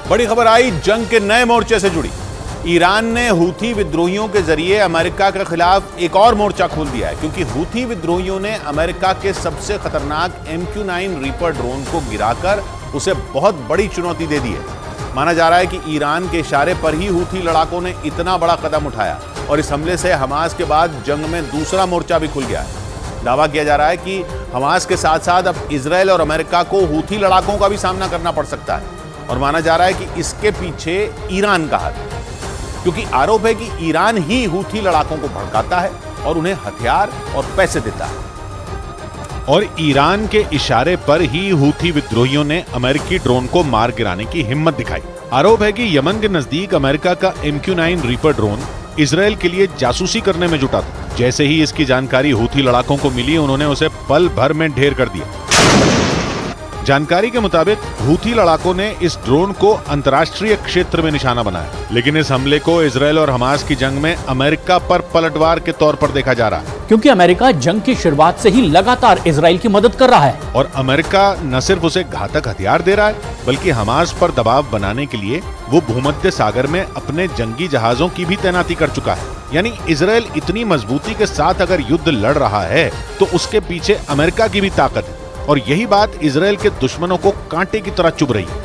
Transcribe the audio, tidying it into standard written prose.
बड़ी खबर आई जंग के नए मोर्चे से जुड़ी। ईरान ने हूथी विद्रोहियों के जरिए अमेरिका के खिलाफ एक और मोर्चा खोल दिया है, क्योंकि हूथी विद्रोहियों ने अमेरिका के सबसे खतरनाक MQ-9 रीपर ड्रोन को गिराकर उसे बहुत बड़ी चुनौती दे दी है। माना जा रहा है कि ईरान के इशारे पर ही हूथी लड़ाकों ने इतना बड़ा कदम उठाया और इस हमले से हमास के बाद जंग में दूसरा मोर्चा भी खुल गया है। दावा किया जा रहा है कि हमास के साथ साथ अब इजरायल और अमेरिका को हूथी लड़ाकों का भी सामना करना पड़ सकता है और माना जा रहा है कि इसके पीछे ईरान का हाथ है, क्योंकि आरोप है कि ईरान ही हूथी लड़ाकों को भड़काता है और उन्हें हथियार और पैसे देता है। और ईरान के इशारे पर ही हूथी विद्रोहियों ने अमेरिकी ड्रोन को मार गिराने की हिम्मत दिखाई। आरोप है कि यमन के नजदीक अमेरिका का MQ-9 रीपर ड्रोन इजरायल के लिए जासूसी करने में जुटा था। जैसे ही इसकी जानकारी हूथी लड़ाकों को मिली, उन्होंने उसे पल भर में ढेर कर दिया। जानकारी के मुताबिक हूथी लड़ाकों ने इस ड्रोन को अंतर्राष्ट्रीय क्षेत्र में निशाना बनाया, लेकिन इस हमले को इजरायल और हमास की जंग में अमेरिका पर पलटवार के तौर पर देखा जा रहा है, क्योंकि अमेरिका जंग की शुरुआत से ही लगातार इजरायल की मदद कर रहा है। और अमेरिका न सिर्फ उसे घातक हथियार दे रहा है, बल्कि हमास पर दबाव बनाने के लिए वो भूमध्य सागर में अपने जंगी जहाजों की भी तैनाती कर चुका है। यानी इजरायल इतनी मजबूती के साथ अगर युद्ध लड़ रहा है तो उसके पीछे अमेरिका की भी ताकत है, और यही बात इजरायल के दुश्मनों को कांटे की तरह चुभ रही है।